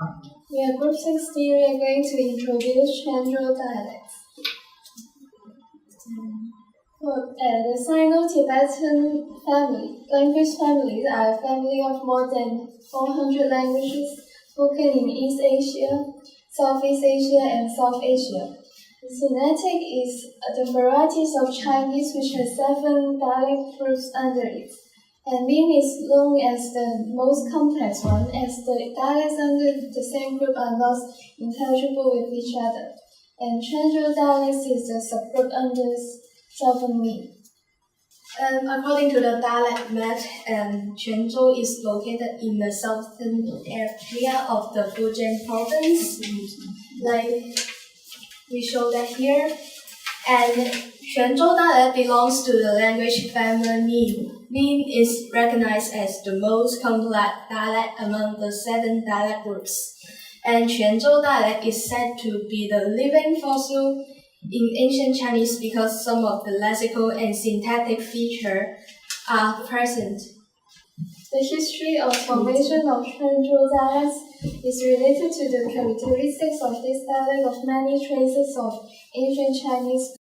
We are Group 16, we are going to introduce Quanzhou dialects. The Sino-Tibetan language families are a family of more than 400 languages spoken in East Asia, Southeast Asia, and South Asia. The Sinatic is the varieties of Chinese which has 7 dialect groups under it. And Min is known as the most complex one, as the dialects under the same group are not intelligible with each other. And Quanzhou dialects is the subgroup under Southern Min. According to the dialect map, Quanzhou is located in the southern area of the Fujian province, like we show that here. And Quanzhou dialect belongs to the language family Min. Min is recognized as the most complex dialect among the 7 dialect groups. And Quanzhou dialect is said to be the living fossil in ancient Chinese because some of the lexical and syntactic features are present. The history of formation of Quanzhou dialects is related to the characteristics of this dialect of many traces of ancient Chinese.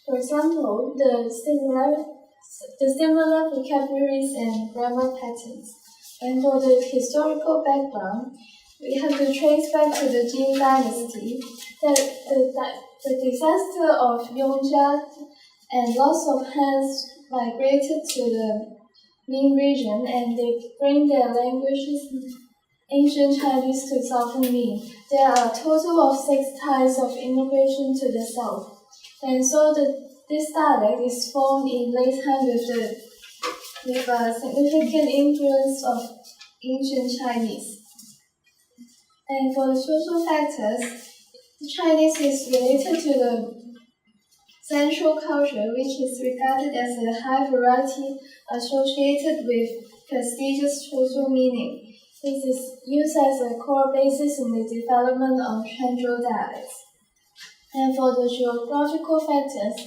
For example, the similar vocabularies and grammar patterns. And for the historical background, we have to trace back to the Jin dynasty. The disaster of Yongjia and loss of hands migrated to the Min region, and they bring their languages, ancient Chinese, to southern Min. There are a total of 6 types of immigration to the south. And so this dialect is formed in late time with a significant influence of ancient Chinese. And for the social factors, Chinese is related to the central culture, which is regarded as a high variety associated with prestigious social meaning. This is used as a core basis in the development of Quanzhou dialects. And for the geographical factors,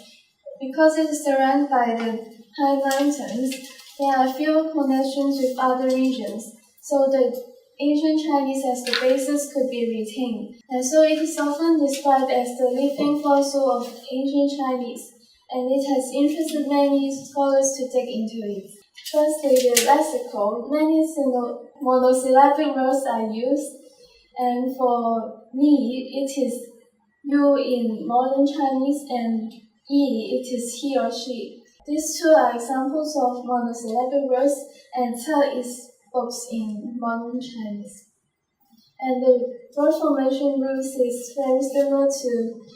because it is surrounded by the high mountains, there are fewer connections with other regions, so the ancient Chinese as the basis could be retained. And so it is often described as the living fossil of ancient Chinese, and it has interested many scholars to dig into it. Firstly, the lexical, many monosyllabic words are used, and for me, it is you in modern Chinese, and yi, it is he or she. These two are examples of monosyllabic words, and te is books in modern Chinese. And the word formation rules is very similar to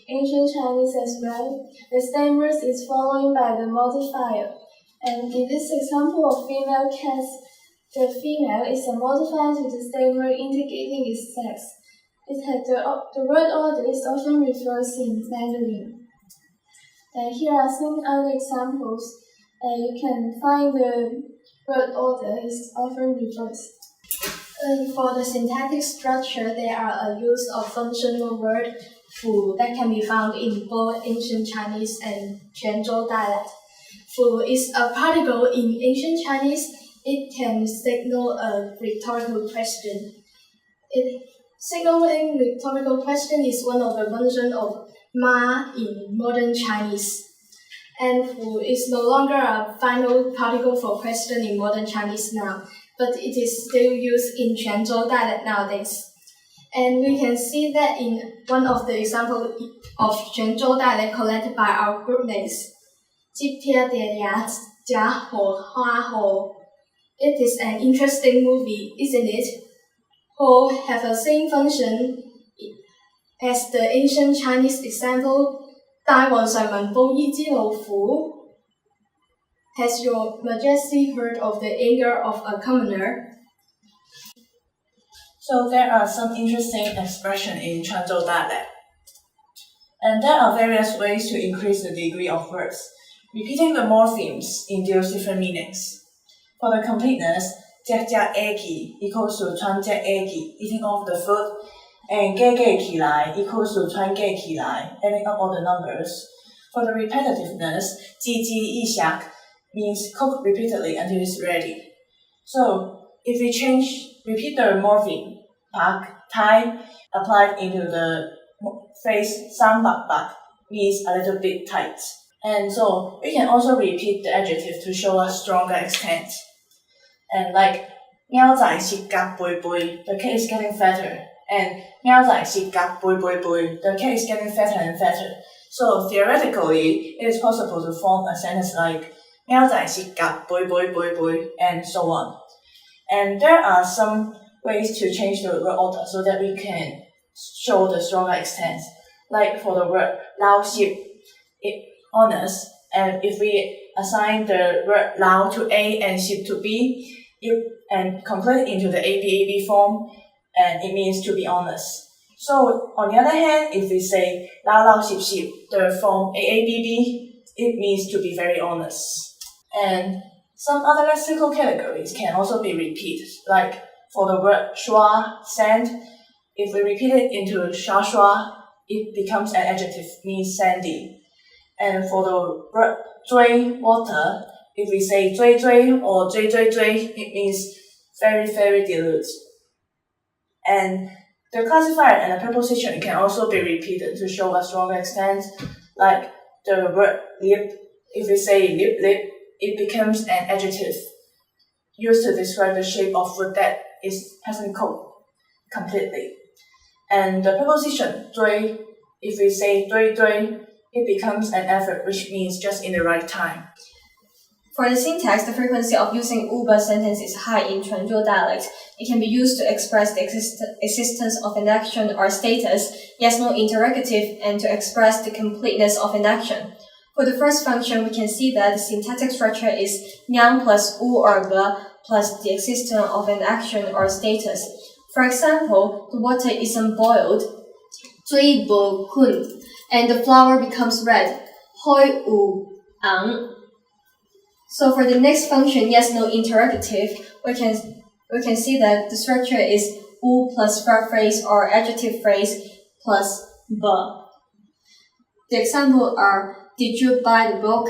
ancient Chinese as well. The stem root is followed by the modifier. And in this example of female cats, the female is a modifier to the stem root indicating its sex. The word order is often reversed in Mandarin. And here are some other examples. You can find the word order is often reversed. For the syntactic structure, there are a use of functional word fu that can be found in both ancient Chinese and Quanzhou dialect. Fu is a particle in ancient Chinese. It can signal a rhetorical question. Signaling rhetorical question is one of the functions of ma in modern Chinese. And fu is no longer a final particle for question in modern Chinese now, but it is still used in Quanzhou dialect nowadays. And we can see that in one of the examples of Quanzhou dialect collected by our group mates. It is an interesting movie, isn't it? Ho have the same function as the ancient Chinese example. 大王上文報醫之老虎. Has your Majesty heard of the anger of a commoner? So there are some interesting expressions in Quanzhou dialect. And there are various ways to increase the degree of words. Repeating the morphemes induce different meanings. For the completeness, 只只 egi equals to 穿只 egi, eating off the food, and 計計起來 equals to 穿計起來, adding up all the numbers. For the repetitiveness, 唧唧一下 means cook repeatedly until it's ready. So, if we repeat the morpheme pak Thai applied into the phrase sang bak bak means a little bit tight. And so we can also repeat the adjective to show a stronger extent. And like 喵仔舌甲背背, the cat is getting fatter. And 喵仔舌甲背背背, the cat is getting fatter and fatter. So theoretically, it is possible to form a sentence like 喵仔舌甲背背背背, and so on. And there are some ways to change the word order so that we can show the stronger extent. Like for the word lao xip, it honors, and if we assign the word lao to A and xip to B, and convert it into the ABAB form, and it means to be honest. So on the other hand, if we say lao lao xip xip, the form AABB, it means to be very honest. And some other lexical categories can also be repeated, like for the word shua, sand, if we repeat it into sha shua, it becomes an adjective, means sandy. And for the word zui, water, if we say zui zui or zui zui zui, it means very, very dilute. And the classifier and the preposition can also be repeated to show a stronger extent, like the word lip, if we say lip lip, it becomes an adjective used to describe the shape of food that hasn't cooked completely. And the preposition zui, if we say zui zui, it becomes an adverb which means just in the right time. For the syntax, the frequency of using uber sentence is high in Quanzhou dialect. It can be used to express the existence of an action or status, yes/no interrogative, and to express the completeness of an action. For the first function, we can see that the syntactic structure is nyang plus u or ge plus the existence of an action or status. For example, the water isn't boiled, 追不困, and the flower becomes red, 開無硬. So for the next function, yes/no interrogative, we can see that the structure is u plus verb phrase or adjective phrase plus be. The examples are, did you buy the book?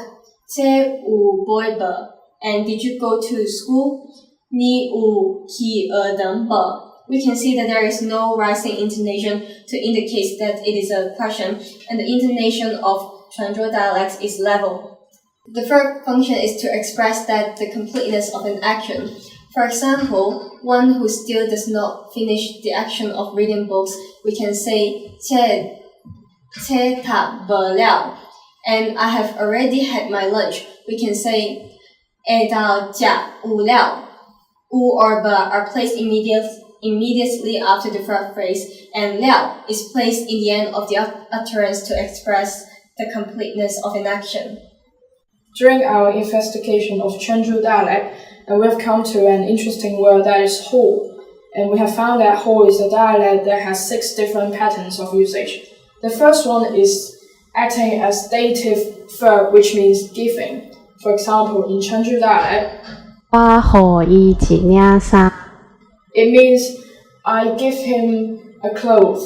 這有買吧. And did you go to school? 你有去學堂吧? We can see that there is no rising intonation to indicate that it is a question, and the intonation of Quanzhou dialect is level. The third function is to express that the completeness of an action. For example, one who still does not finish the action of reading books, we can say 這讀不了. And I have already had my lunch. We can say 會到食有了. U or ba are placed immediately after the verb phrase, and 了 is placed in the end of the utterance to express the completeness of an action. During our investigation of Quanzhou dialect, we have come to an interesting word that is whole, and we have found that whole is a dialect that has 6 different patterns of usage. The first one is acting as dative verb, which means giving. For example, in Quanzhou dialect, 我予伊一領衫. It means I give him a cloth.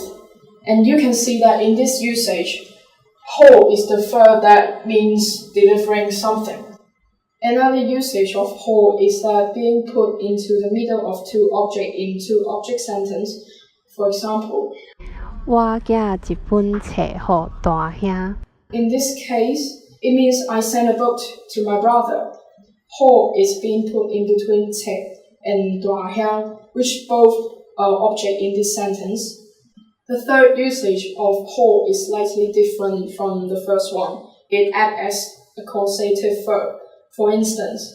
And you can see that in this usage, whole is the verb that means delivering something. Another usage of whole is that being put into the middle of 2 objects in 2 object sentence. For example, 我寄一本冊予大兄. In this case, it means I send a book to my brother. Ho is being put in between te and dahyang, which both are object in this sentence. The third usage of ho is slightly different from the first one. It acts as a causative verb. For instance,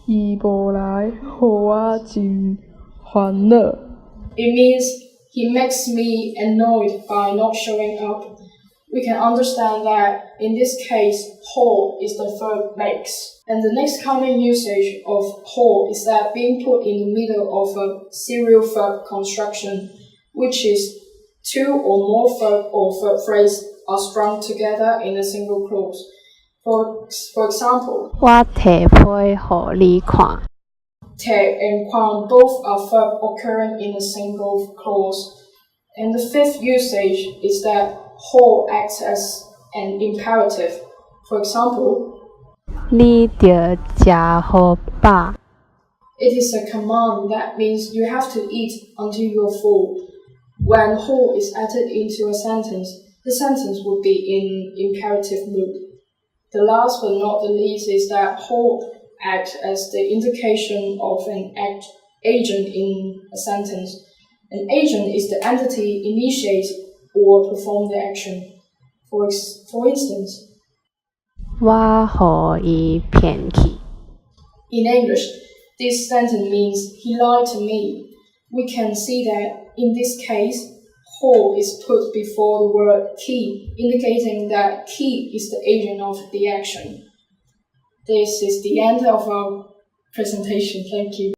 伊無來，互我真煩惱. It means he makes me annoyed by not showing up. We can understand that in this case, ho is the verb makes. And the next common usage of ho is that being put in the middle of a serial verb construction, which is 2 or more verb or verb phrase are strung together in a single clause. For example, 我摕被予你看. te and quan both are verb occurring in a single clause. And the fifth usage is that ho acts as an imperative. For example, 你著食予飽. It is a command that means you have to eat until you're full. When 或 is added into a sentence, the sentence would be in imperative mood. The last but not the least is that 或 acts as the indication of an agent in a sentence. An agent is the entity initiates or perform the action. For instance, 我互伊骗去。 in English, this sentence means he lied to me. We can see that in this case, 或 is put before the word key, indicating that key is the agent of the action. This is the end of our presentation. Thank you.